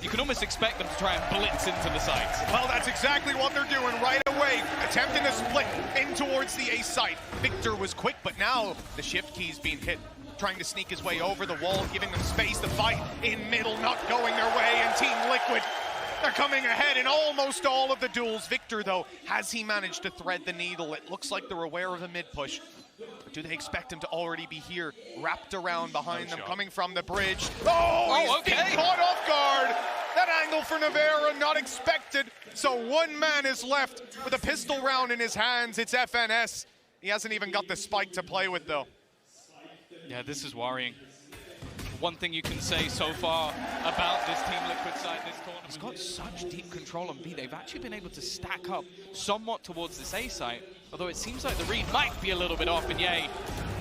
you can almost expect them to try and blitz into the sites. Well, that's exactly what they're doing right away, attempting to split in towards the A site. Victor was quick, but now the shift key's being hit, trying to sneak his way over the wall, giving them space to fight in middle, not going their way, and Team Liquid, they're coming ahead in almost all of the duels. Victor, though, has he managed to thread the needle? It looks like they're aware of a mid-push. But do they expect him to already be here, wrapped around behind them, coming from the bridge? Oh, he's being caught off guard! That angle for Nivera, not expected. So one man is left with a pistol round in his hands. It's FNS. He hasn't even got the spike to play with, though. Yeah, this is worrying. One thing you can say so far about this Team Liquid side this tournament, he's got such deep control on B. They've actually been able to stack up somewhat towards this A site, although it seems like the read might be a little bit off, and yay,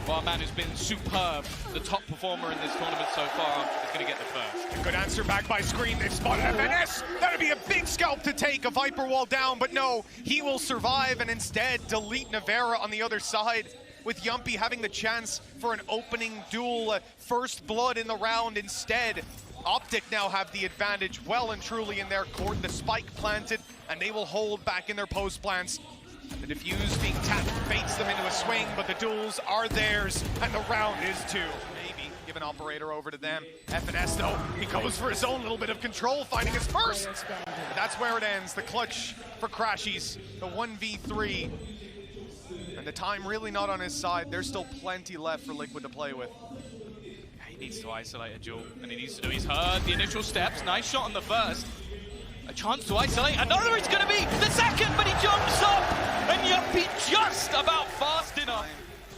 well, a man who's been superb, the top performer in this tournament so far, is going to get the first. A good answer back by Scream. They've spotted FNS. That'd be a big scalp to take, a Viper wall down, but no, he will survive and instead delete Nivera on the other side, with Jamppi having the chance for an opening duel, first blood in the round instead. OpTic now have the advantage well and truly in their court. The spike planted, and they will hold back in their post plants. The defuse being tapped baits them into a swing, but the duels are theirs, and the round is two. Maybe give an operator over to them. FNS, though, he goes for his own little bit of control, finding his first. But that's where it ends. The clutch for crashies, the 1v3. And the time really not on his side. There's still plenty left for Liquid to play with. He needs to isolate a duel, and he needs to do. He's heard the initial steps. Nice shot on the first. A chance to isolate. Another is going to be the second, but he jumps up, and Jamppi just about fast enough.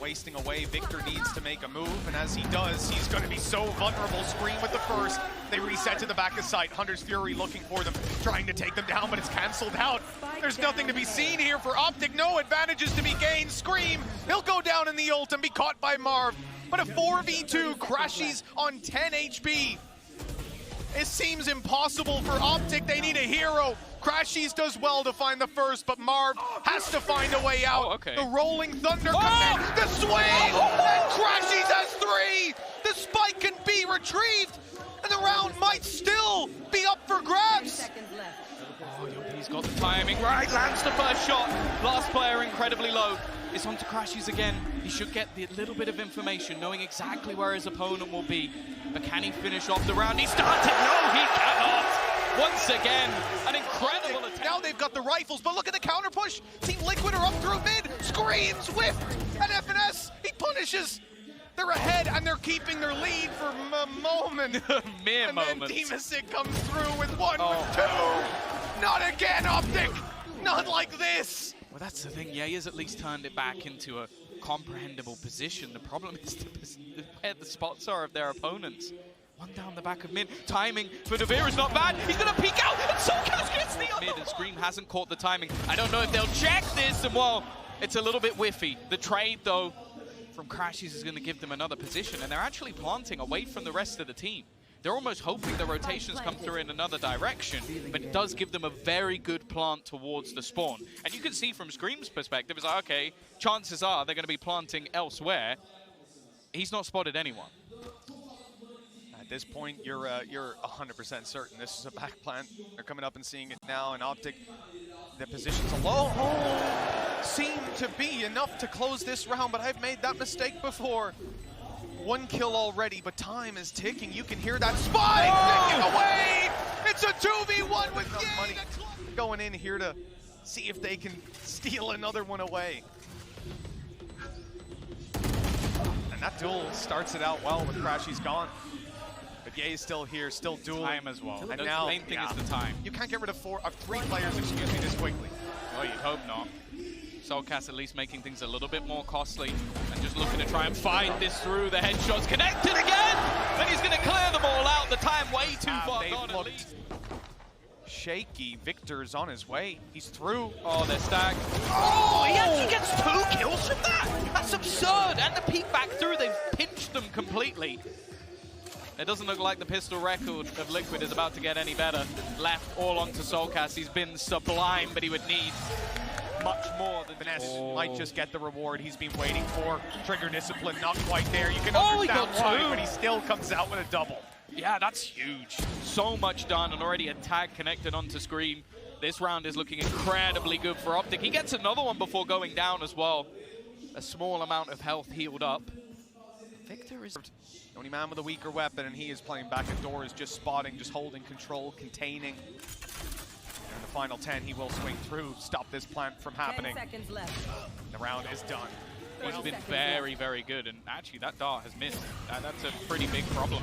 Wasting away, Victor needs to make a move, and as he does, he's going to be so vulnerable. Scream with the first. They reset to the back of sight. Hunter's Fury looking for them, trying to take them down, but it's canceled out. There's nothing to be seen here for OpTic. No advantages to be gained. Scream, he'll go down in the ult and be caught by Marved. But a 4v2, crashies on 10 HP. It seems impossible for OpTic. They need a hero. Crashies does well to find the first, but Marv has to find a way out. The Rolling Thunder comes in, the swing, and Crashies has three. The spike can be retrieved, and the round might still be up for grabs. Oh, he's got the timing right, lands the first shot. Last player incredibly low. It's on to crashies again. He should get the little bit of information, knowing exactly where his opponent will be. But can he finish off the round? He started, no, he cannot. Once again, an incredible attack. Now they've got the rifles, but look at the counter push. Team Liquid are up through mid. Screams, whiff, and FNS, he punishes. They're ahead, and they're keeping their lead for a moment. Mere moment. And then dimasick comes through with one, with two. Not again, OpTic. Not like this. Well, that's the thing. Ye has at least turned it back into a comprehensible position. The problem is where the spots are of their opponents. One down the back of mid. Timing for Nivera is not bad. He's going to peek out, and soulcas gets the other. Mid, and Scream hasn't caught the timing. I don't know if they'll check this, and well, it's a little bit whiffy. The trade, though, from crashies is going to give them another position, and they're actually planting away from the rest of the team. They're almost hoping the rotations come through in another direction, but it does give them a very good plant towards the spawn. And you can see from Scream's perspective, it's like, okay, chances are they're going to be planting elsewhere. He's not spotted anyone. At this point, you're 100% certain this is a back plant. They're coming up and seeing it now, and OpTic, the positions alone seem to be enough to close this round, but I've made that mistake before. One kill already, but time is ticking. You can hear that spike ticking away. It's a 2v1 with money going in here to see if they can steal another one away. And that duel starts it out well with crashies gone. But Ye's still here, still dueling. Time as well. And now, the main thing is the time. You can't get rid of three players, excuse me, this quickly. Oh, you'd hope not. soulcas at least making things a little bit more costly and just looking to try and find this through. The headshot's connected again, and he's going to clear them all out. The time way too far gone at least. Shaky. Victor's on his way. He's through. Oh, they're stacked. Oh, he actually gets 2 kills from that. That's absurd. And the peek back through, they've pinched them completely. It doesn't look like the pistol record of Liquid is about to get any better. Left all onto soulcas. He's been sublime, but he would need much more than Finesse might just get the reward he's been waiting for. Trigger discipline not quite there. You can understand why, but he still comes out with a double. Yeah, that's huge. So much done, and already a tag connected onto Scream. This round is looking incredibly good for OpTic. He gets another one before going down as well. A small amount of health healed up. Victor is... The only man with a weaker weapon, and he is playing back at doors, just spotting, just holding control, containing. And in the final 10, he will swing through, stop this plant from happening. 10 seconds left. The round is done. He's been very, very good, and actually that dart has missed. That's a pretty big problem.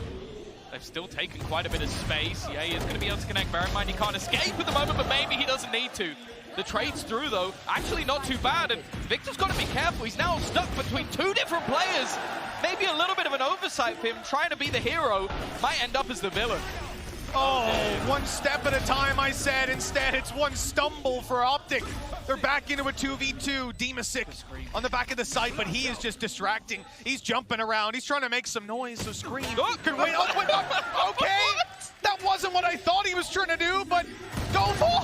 They've still taken quite a bit of space. Yeah, he is going to be able to connect. Bear in mind, he can't escape at the moment, but maybe he doesn't need to. The trade's through, though. Actually not too bad, and Victor's got to be careful. He's now stuck between two different players. Maybe a little bit of an oversight for him, trying to be the hero. Might end up as the villain. Oh, one step at a time, I said. Instead, it's one stumble for OpTic. They're back into a 2v2. dimasick on the back of the site, but he is just distracting. He's jumping around. He's trying to make some noise, so Scream can wait. Oh, wait, okay. That wasn't what I thought he was trying to do, but don't fall.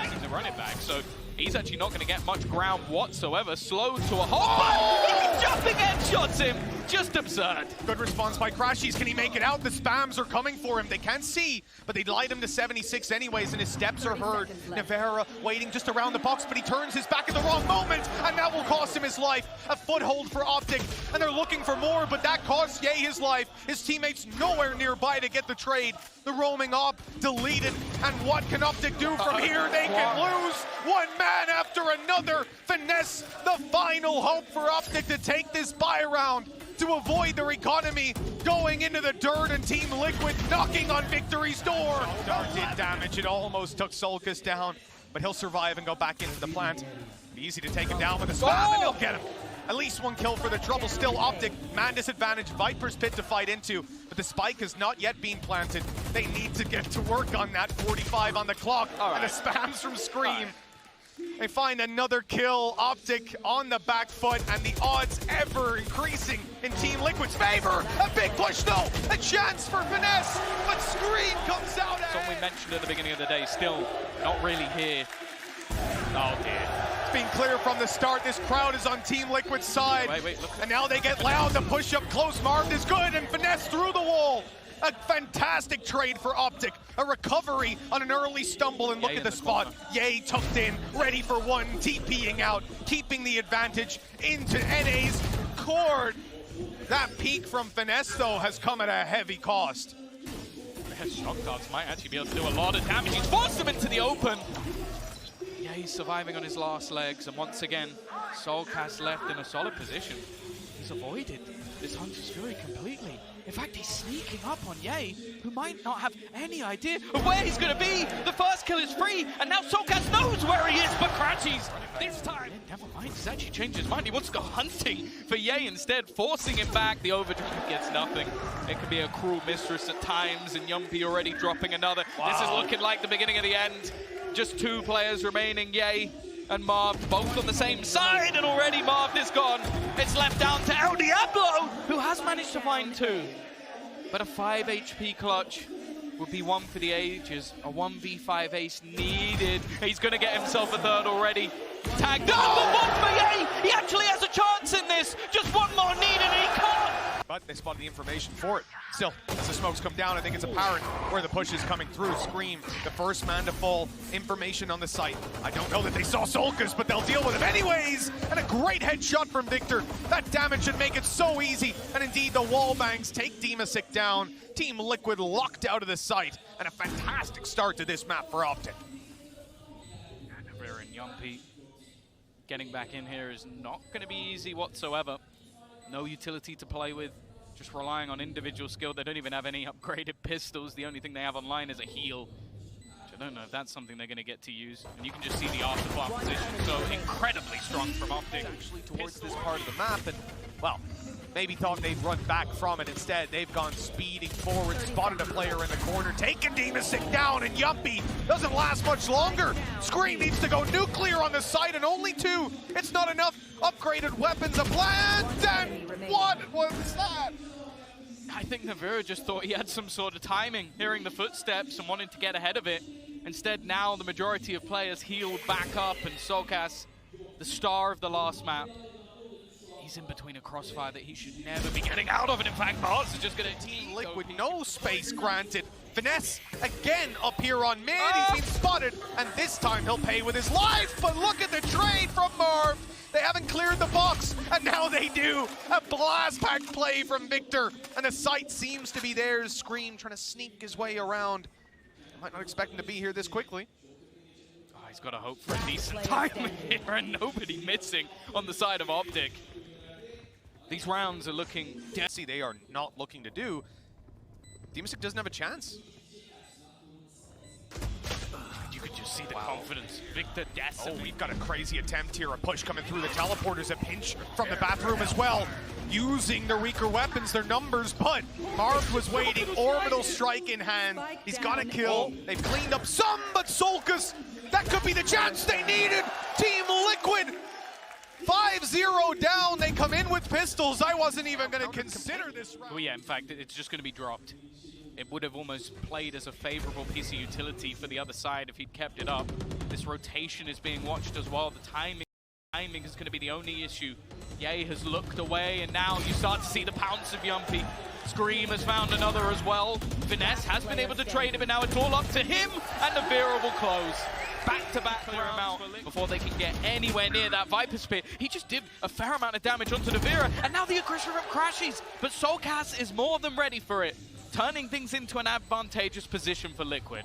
Using the run it back, so he's actually not going to get much ground whatsoever. Slow to a halt. He's jumping headshots him. Just absurd. Good response by crashies. Can he make it out? The spams are coming for him. They can't see, but they light him to 76 anyways, and his steps are heard. Nivera waiting just around the box, but he turns his back at the wrong moment, and that will cost him his life. A foothold for OpTic, and they're looking for more, but that costs Ye his life. His teammates nowhere nearby to get the trade. The roaming op deleted, and what can OpTic do from here? They can lose one man after another. Finesse, the final hope for OpTic to take this buy round, to avoid their economy going into the dirt, and Team Liquid knocking on victory's door. Dart did damage. It almost took soulcas down, but he'll survive and go back into the plant. Easy to take him down with a spam, and he'll get him. At least one kill for the trouble. Still OpTic, man disadvantage, Viper's pit to fight into, but the spike has not yet been planted. They need to get to work on that. 45 on the clock, and the spams from Scream. They find another kill. OpTic on the back foot, and the odds ever increasing in Team Liquid's favor. A big push though, a chance for Finesse, but Scream comes out. Something we mentioned at the beginning of the day, still not really here. Oh dear. It's been clear from the start. This crowd is on Team Liquid's side. Wait, look. And now they get loud. The push up close. Marved is good, and Finesse through the wall. A fantastic trade for OpTic. A recovery on an early stumble, and look at the spot. Ye tucked in, ready for one, TPing out, keeping the advantage into NA's court. That peak from Finesse, though, has come at a heavy cost. Shock darts might actually be able to do a lot of damage. He's forced him into the open. Yeah, he's surviving on his last legs, and once again, soulcas left in a solid position. He's avoided this Hunter's Fury completely. In fact, he's sneaking up on Ye, who might not have any idea of where he's going to be. The first kill is free, and now soulcas knows where he is, but crashies this time. Yeah, never mind, he's actually changed his mind. He wants to go hunting for Ye instead, forcing him back. The overdrive gets nothing. It could be a cruel mistress at times, and Jamppi already dropping another. Wow. This is looking like the beginning of the end. Just two players remaining, Ye and Marved, both on the same side, and already Marved is gone. It's left down to El Diablo, who has managed to find two. But a 5 HP clutch would be one for the ages. A 1v5 ace needed. He's going to get himself a third already. Tagged up, but one for Ye. He actually has a chance in this. Just one more needed, and he can't. But they spotted the information for it. Still, as the smokes come down, I think it's apparent where the push is coming through. Scream, the first man to fall. Information on the site. I don't know that they saw soulcas, but they'll deal with him anyways. And a great headshot from Victor. That damage should make it so easy. And indeed, the wall bangs take dimasick down. Team Liquid locked out of the site. And a fantastic start to this map for OpTic. Nivera and Jamppi getting back in here is not going to be easy whatsoever. No utility to play with, just relying on individual skill. They don't even have any upgraded pistols. The only thing they have online is a heal. Which I don't know if that's something they're going to get to use. And you can just see the afterplant position, so incredibly strong from OpTic. Actually towards this part of the map, and, well, maybe thought they'd run back from it. Instead, they've gone speeding forward, spotted a player in the corner, taken dimasick down, and Jamppi doesn't last much longer. Scream needs to go nuclear on the site, and only two. It's not enough. Upgraded weapons, a plant, and what was that? I think Nivera just thought he had some sort of timing, hearing the footsteps and wanting to get ahead of it. Instead, now the majority of players healed back up, and soulcas, the star of the last map, He's in between a crossfire that he should never be getting out of, and in fact, Mars is just going to Team Liquid, no space granted. Finesse again up here on mid. He's been spotted, and this time he'll pay with his life. But look at the trade from Marved. They haven't cleared the box, and now they do. A blast pack play from Victor, and the sight seems to be theirs. Scream trying to sneak his way around. Might not expect him to be here this quickly. Oh, he's got to hope for a decent time here, and nobody missing on the side of OpTic. These rounds are looking... See, they are not looking to do. dimasick doesn't have a chance. You could just see the confidence. Victor decimated. Oh, we've got a crazy attempt here. A push coming through the teleporters. A pinch from the bathroom as well. Using the weaker weapons, their numbers, but Marved was waiting. Orbital strike in hand. He's got a kill. They've cleaned up some, but soulcas, that could be the chance they needed. Team Liquid 5-0 down. They come in with pistols. I wasn't even going to consider this round. Well, yeah, in fact, it's just going to be dropped. It would have almost played as a favorable piece of utility for the other side if he'd kept it up. This rotation is being watched as well. The timing is going to be the only issue. Ye has looked away, and now you start to see the pounce of Jamppi. Scream has found another as well. Finesse has been able to trade it, but now it's all up to him, and Nivera will close. Back-to-back clear him out before they can get anywhere near that Viper Spear. He just did a fair amount of damage onto Nivera, and now the aggression from crashies, but soulcas is more than ready for it, turning things into an advantageous position for Liquid.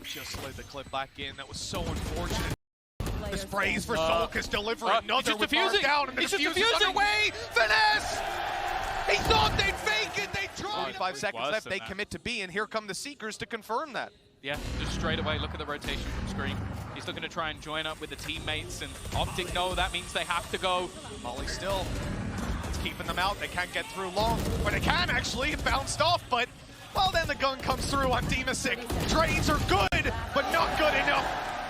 Just slid the clip back in. That was so unfortunate. The sprays for soulcas, delivering another with Marved down, and the defuse is underway. Finesse! He thought they'd fake it. They tried. 5 seconds left. They commit to B, and here come the Seekers to confirm that. Yeah, just straight away, look at the rotation from Scream. He's looking to try and join up with the teammates, and OpTic know that means they have to go. Molly still. It's keeping them out. They can't get through long, but they can actually. It bounced off, but, well, then the gun comes through on dimasick. Trades are good, but not good enough.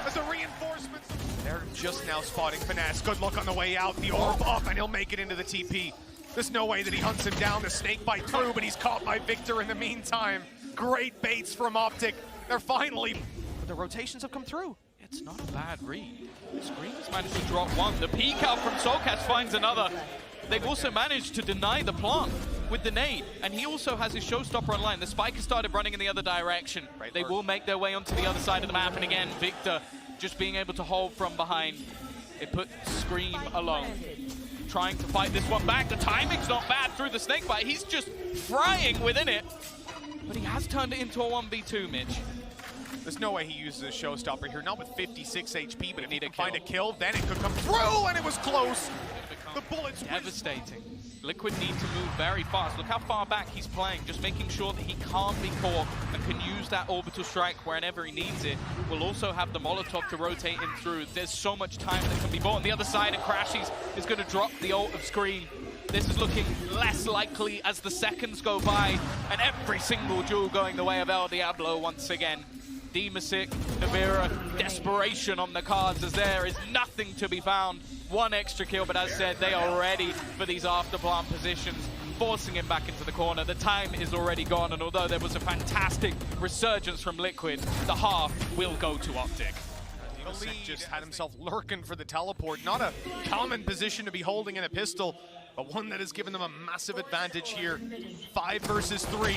As the reinforcements, they're just now spotting Finesse. Good look on the way out. The orb up, and he'll make it into the TP. There's no way that he hunts him down. The snake bite through, but he's caught by Victor in the meantime. Great baits from OpTic. They're finally, but the rotations have come through. It's not a bad read. Scream has managed to drop one. The peek out from soulcas finds another. They've also managed to deny the plant with the nade, and he also has his showstopper online. The spike has started running in the other direction. They will make their way onto the other side of the map, and again, Victor just being able to hold from behind. It put Scream alone. Trying to fight this one back. The timing's not bad through the snake bite. He's just frying within it. But he has turned it into a 1v2, Mitch. There's no way he uses a showstopper here, not with 56 HP, but if he can find a kill, then it could come through, and it was close. The bullets devastating. Liquid need to move very fast. Look how far back he's playing, just making sure that he can't be caught and can use that orbital strike whenever he needs it. We'll also have the Molotov to rotate him through. There's so much time that can be bought. On the other side, and crashies is going to drop the ult of Scream. This is looking less likely as the seconds go by, and every single duel going the way of El Diablo once again. dimasick, Nivera, desperation on the cards as there is nothing to be found. One extra kill, but as said, they are ready for these afterplant positions, forcing him back into the corner. The time is already gone, and although there was a fantastic resurgence from Liquid, the half will go to OpTic. dimasick just had himself lurking for the teleport. Not a common position to be holding in a pistol, but one that has given them a massive advantage here. 5 versus 3.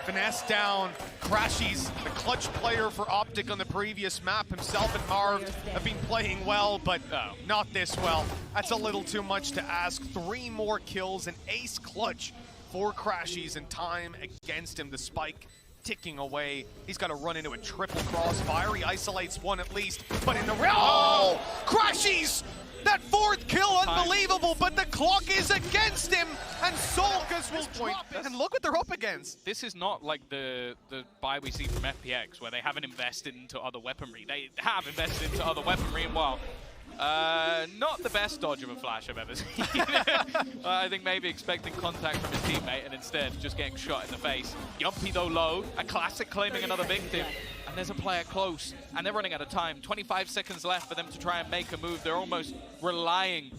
Finesse down. crashies, the clutch player for OpTic on the previous map. Himself and Marved have been playing well, but not this well. That's a little too much to ask. 3 more kills, an ace clutch for crashies, and time against him. The spike ticking away. He's got to run into a triple crossfire. He isolates one at least, but in the real, oh, crashies! That 4th kill, unbelievable, but the clock is against him, and soulcas will drop it. And look what they're up against. This is not like the buy we see from FPX, where they haven't invested into other weaponry. They have invested into other weaponry, and well, not the best dodge of a flash I've ever seen. I think maybe expecting contact from his teammate, and instead just getting shot in the face. Jamppi though low, a classic claiming another victim. And there's a player close, and they're running out of time. 25 seconds left for them to try and make a move. They're almost relying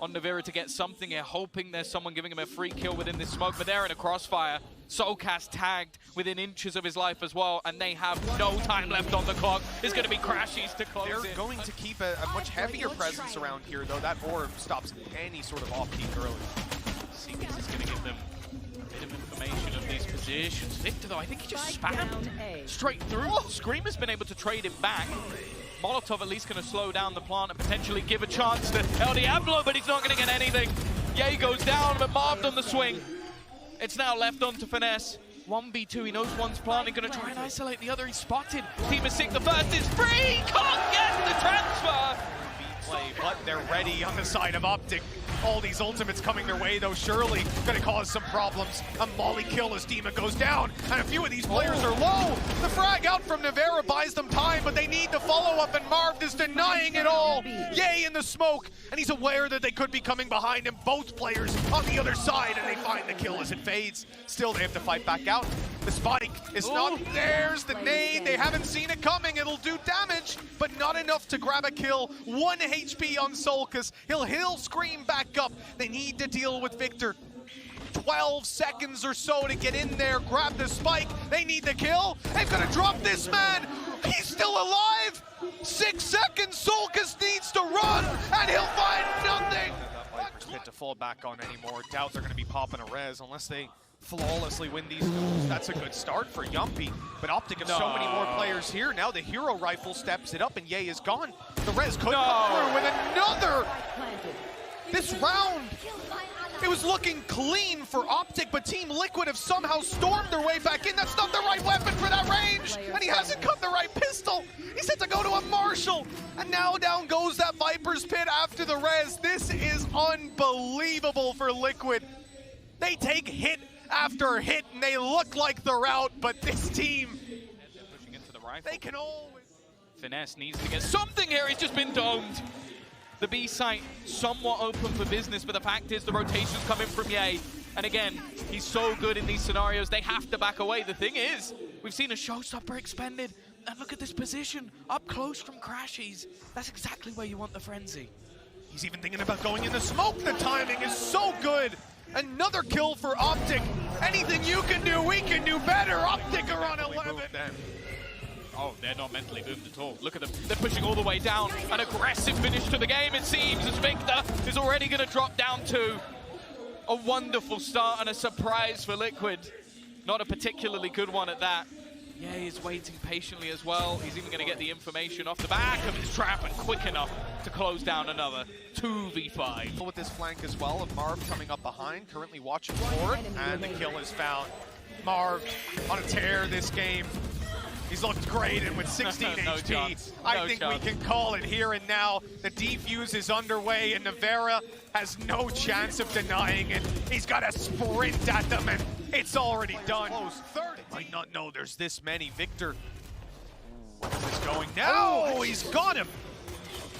on Nivera to get something here, hoping there's someone giving him a free kill within this smoke, but they're in a crossfire. soulcas tagged within inches of his life as well, and they have no time left on the clock. It's going to be crashies to close They're it. going to keep a much heavier presence around here, though. That orb stops any sort of off-peak early. soulcas is going to give them a bit of information of these positions. Victor, though, I think he just spammed straight through. Screamer's been able to trade it back. Molotov at least going to slow down the plant and potentially give a chance to El Diablo, but he's not going to get anything. Ye goes down, but Marved on the swing. It's now left on to Finesse. 1v2, he knows one's planting, going to try and isolate the other. He's spotted. dimasick, the first is free! Can't get the transfer! Play, but they're ready on the side of OpTic. All these ultimates coming their way, though, surely gonna cause some problems. A molly kill as Dima goes down, and a few of these players are low. The frag out from Nivera buys them time, but they need the follow-up, and Marved is denying it all. Yay in the smoke, and he's aware that they could be coming behind him. Both players on the other side, and they find the kill as it fades. Still, they have to fight back out. The spike is not theirs. The nade, they haven't seen it coming. It'll do damage, but not enough to grab a kill. 1 HP on soulcas. He'll scream back up. They need to deal with Victor. 12 seconds or so to get in there, grab the spike. They need the kill. They've got to drop this man. He's still alive. 6 seconds. soulcas needs to run, and he'll find nothing. Viper's pit to fall back on anymore. Doubt they're going to be popping a res unless they flawlessly win these duels. That's a good start for Jamppi, but OpTic have so many more players here. Now the hero rifle steps it up, and Ye is gone. The res could come through with another. This round, it was looking clean for OpTic, but Team Liquid have somehow stormed their way back in. That's not the right weapon for that range, and he hasn't got the right pistol. He's had to go to a Marshall, and now down goes that Viper's Pit after the res. This is unbelievable for Liquid. They take hit after hit, and they look like they're out, but this team, Pushing into the rifle. they can always... Finesse needs to get something here. He's just been domed. The B site somewhat open for business, but the fact is the rotation's coming from Ye. And again, he's so good in these scenarios, they have to back away. The thing is, we've seen a showstopper expended. And look at this position, up close from crashies. That's exactly where you want the frenzy. He's even thinking about going in the smoke. The timing is so good. Another kill for OpTic. Anything you can do, we can do better. OpTic are on 11. Oh, they're not mentally moved at all. Look at them. They're pushing all the way down. An aggressive finish to the game, it seems, as Victor is already going to drop down to a wonderful start and a surprise for Liquid. Not a particularly good one at that. Ye is waiting patiently as well. He's even going to get the information off the back of his trap and quick enough to close down another 2v5. With this flank as well of Marv coming up behind, currently watching for it, and the kill is found. Marv on a tear this game. He's looked great, and with 16 No HP, chance. I think we can call it here and now. The defuse is underway, and Nivera has no chance of denying it. He's got to sprint at them, and it's already done. Might not know there's this many. Victor, where's this going now? Oh, he's got him.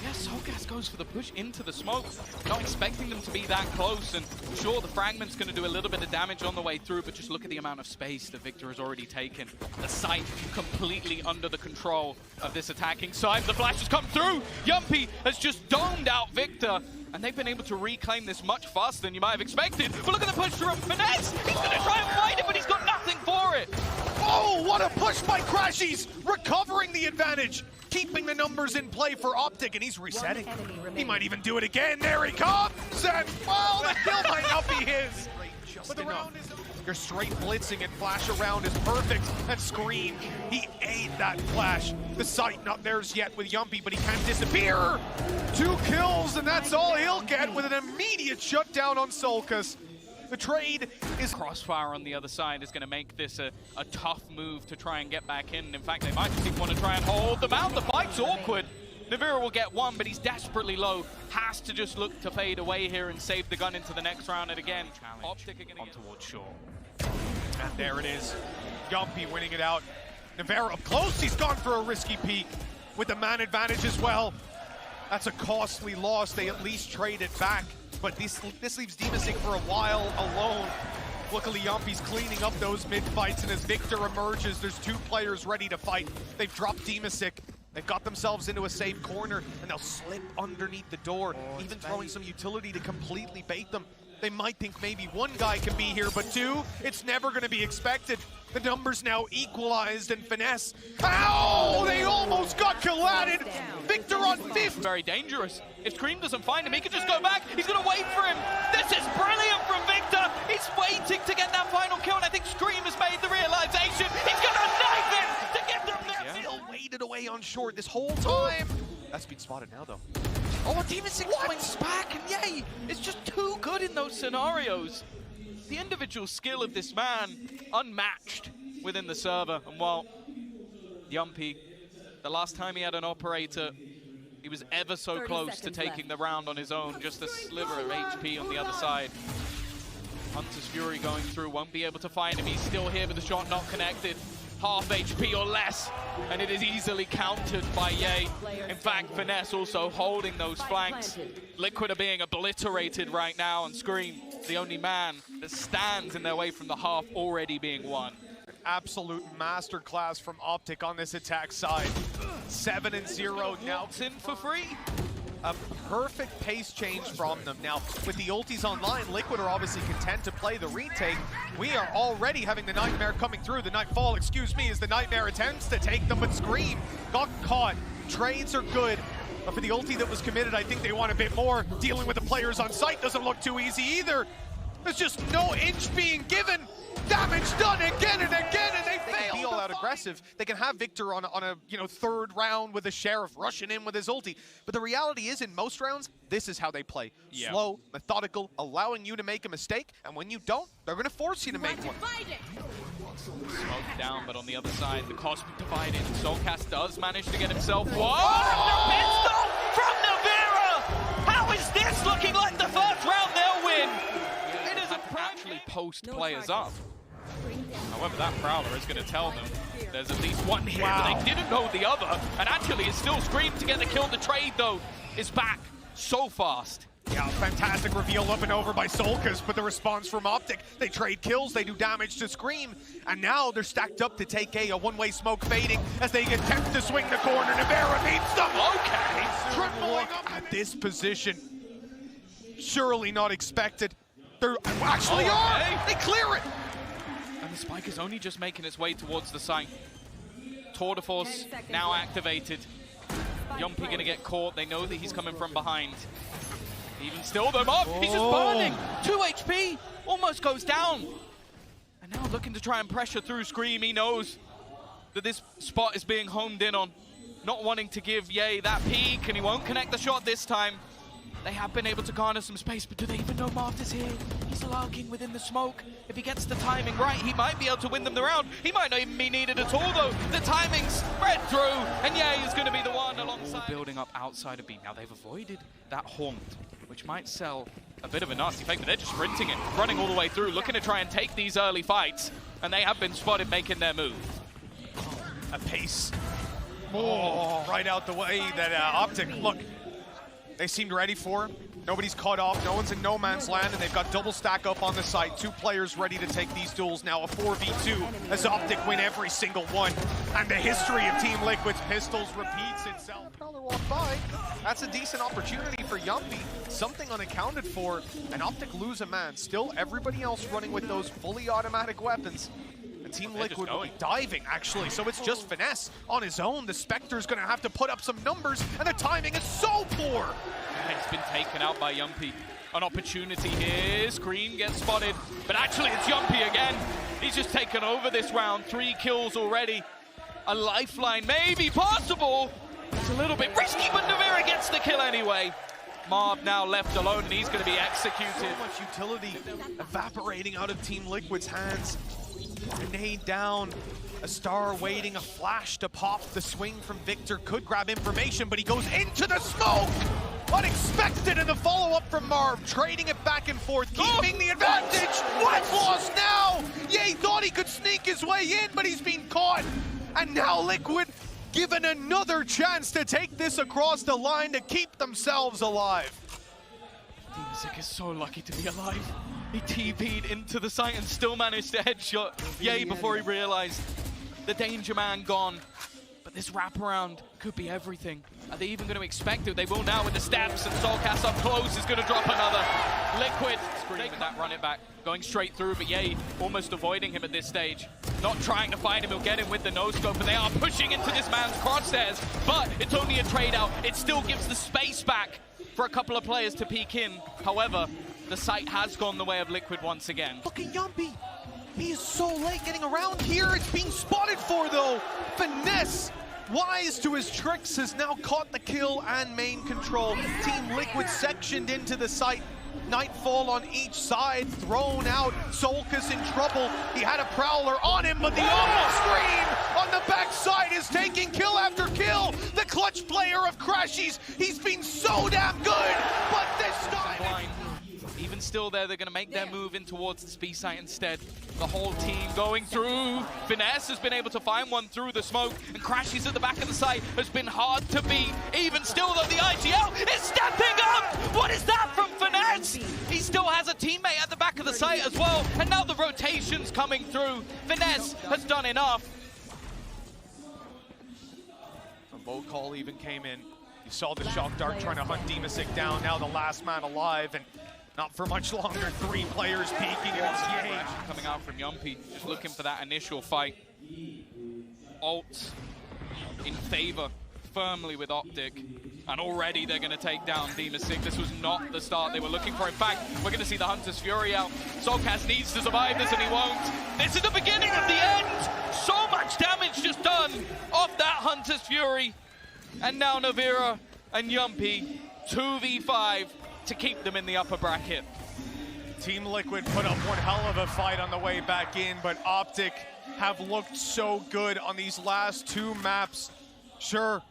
Yeah, soulcas goes for the push into the smoke. Not expecting them to be that close, and sure, the fragment's going to do a little bit of damage on the way through, but just look at the amount of space that Victor has already taken. The site completely under the control of this attacking side. The flash has come through. Jamppi has just domed out Victor, and they've been able to reclaim this much faster than you might have expected. But look at the push from Finesse. He's going to try and fight it, but he's got nothing for it. Oh, what a push by crashies! Recovering the advantage. Keeping the numbers in play for OpTic, and he's resetting. He might even do it again. There he comes, and well, the kill might not be his. But the round is... Your straight blitzing and flash around is perfect. And Scream, he ate that flash. The sight not theirs yet with Jamppi, but he can't disappear. 2 kills, and that's all he'll get with an immediate shutdown on soulcas. The trade is... Crossfire on the other side is going to make this a tough move to try and get back in. In fact, they might just even want to try and hold them out. The fight's awkward. Nivera will get one, but he's desperately low. Has to just look to fade away here and save the gun into the next round. And again, OpTic again on towards shore. And there it is. Jamppi winning it out. Nivera up close. He's gone for a risky peek with the man advantage as well. That's a costly loss. They at least trade it back. But this leaves dimasick for a while alone. Luckily, Jamppi's cleaning up those mid-fights, and as Victor emerges, there's 2 players ready to fight. They've dropped dimasick. They've got themselves into a safe corner, and they'll slip underneath the door, even throwing some utility to completely bait them. They might think maybe one guy can be here, but two, it's never going to be expected. The numbers now equalized and finesse. Ow! They almost got colladed. Victor on 5th. Very dangerous. If Scream doesn't find him, he can just go back. He's going to wait for him. This is brilliant from Victor. He's waiting to get that final kill, and I think Scream has made the realization. He's going to knife him to get them there. Yeah. Still waited away on short this whole time. That's been spotted now, though. Oh, dimasick points back, and yay! It's just too good in those scenarios. The individual skill of this man, unmatched within the server. And while Jamppi, the last time he had an operator, he was ever so close to taking the round on his own. Just a sliver of HP on the other side. Hunter's Fury going through, won't be able to find him. He's still here, but the shot not connected. Half HP or less, and it is easily countered by Ye. In fact, Finesse also holding those flanks. Liquid are being obliterated right now, and Scream, the only man that stands in their way from the half already being won. Absolute masterclass from OpTic on this attack side. 7-0 now. It's in for free. A perfect pace change from them. Now, with the ultis online, Liquid are obviously content to play the retake. We are already having the Nightmare coming through. The Nightfall, excuse me, as the Nightmare attempts to take them, but Scream got caught. Trades are good, but for the ulti that was committed, I think they want a bit more. Dealing with the players on site doesn't look too easy either. There's just no inch being given. Damage done again and again, and they fail. Be all out aggressive. They can have Victor on a third round with a Sheriff rushing in with his ulti. But the reality is, in most rounds, this is how they play. Yeah. Slow, methodical, allowing you to make a mistake, and when you don't, they're going to force you to make one. Smoke down, but on the other side, the Cosmic Divided. Soulcas does manage to get himself one. Oh! Pistol from Nivera! How is this looking like the first round they'll win? It is actually post players up. However, that Prowler is going to tell them there's at least one here, but they didn't know the other. And actually, it's still Scream to get the kill. The trade, though, is back so fast. Yeah, fantastic reveal up and over by soulcas, but the response from OpTic, they trade kills, they do damage to Scream, and now they're stacked up to take a one-way smoke fading as they attempt to swing the corner. Nivera meets them. Okay, tripling up at this position. Surely not expected. They actually are. They clear it. And the spike is only just making its way towards the site. Tour de force now activated. Jamppi gonna get caught. They know that he's coming from behind. Even still, them up. He's just burning. 2 HP. Almost goes down. And now looking to try and pressure through Scream. He knows that this spot is being homed in on. Not wanting to give Ye that peek, and he won't connect the shot this time. They have been able to garner some space, but do they even know Marved is here? He's lurking within the smoke. If he gets the timing right, he might be able to win them the round. He might not even be needed at all, though. The timing's spread through, and Ye is going to be the one alongside. Building up outside of B. Now they've avoided that haunt, which might sell a bit of a nasty fake, but they're just sprinting it, running all the way through, looking to try and take these early fights, and they have been spotted making their move. A pace. Right out the way that OpTic, look, they seemed ready for him. Nobody's caught off, no one's in no man's land, and they've got double stack up on the site. 2 players ready to take these duels now, a 4v2 as OpTic win every single one. And the history of Team Liquid's pistols repeats itself. Prowler walked by. That's a decent opportunity for Jamppi. Something unaccounted for, and OpTic lose a man. Still everybody else running with those fully automatic weapons. Team Liquid will be diving, actually, so it's just Finesse on his own. The Spectre's going to have to put up some numbers, and the timing is so poor. And it's been taken out by Jamppi. An opportunity here. Scream gets spotted, but actually it's Jamppi again. He's just taken over this round. 3 kills already. A lifeline may be possible. It's a little bit risky, but Nivera gets the kill anyway. Marv now left alone, and he's going to be executed. So much utility evaporating out of Team Liquid's hands. Grenade down, a star waiting, a flash to pop. The swing from Victor could grab information, but he goes into the smoke! Unexpected, and the follow-up from Marv, trading it back and forth, keeping the advantage. What's lost now? Ye thought he could sneak his way in, but he's been caught. And now Liquid given another chance to take this across the line to keep themselves alive. dimasick is so lucky to be alive. He TP'd into the site and still managed to headshot Ye before he realized the danger man gone. But this wraparound could be everything. Are they even going to expect it? They will now with the steps, and soulcas up close is going to drop another. Liquid screaming that, run it back, going straight through, but Ye almost avoiding him at this stage. Not trying to find him, he'll get him with the no-scope, and they are pushing into this man's crosshairs, but it's only a trade-out. It still gives the space back for a couple of players to peek in. However, the site has gone the way of Liquid once again. Look at Jamppi. He is so late getting around here. It's being spotted for, though. Finesse, wise to his tricks, has now caught the kill and main control. Team Liquid sectioned into the site. Nightfall on each side, thrown out. soulcas in trouble. He had a Prowler on him, but the almost screen on the backside is taking kill after kill. The clutch player of crashies. He's been so damn good, but this time... Even still there, they're going to make their move in towards this B site instead. The whole team going through. Finesse has been able to find one through the smoke, and crashies at the back of the site has been hard to beat. Even still, though, the IGL is stepping up! What is that from Finesse? He still has a teammate at the back of the site as well, and now the rotation's coming through. Finesse has done enough. A bow call even came in. You saw the shock dart trying to hunt dimasick down, now the last man alive, and not for much longer, 3 players peeking, and it's Ye. Coming out from Jamppi, just looking for that initial fight. Ult in favor firmly with OpTic, and already they're going to take down dimasick. This was not the start they were looking for. In fact, we're going to see the Hunter's Fury out. soulcas needs to survive this, and he won't. This is the beginning of the end. So much damage just done off that Hunter's Fury. And now Nivera and Jamppi, 2v5 to keep them in the upper bracket. Team Liquid put up one hell of a fight on the way back in, but OpTic have looked so good on these last 2 maps. Sure,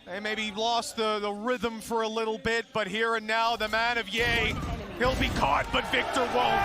they maybe lost the rhythm for a little bit, but here and now, the man of Ye, he'll be caught, but Victor won't.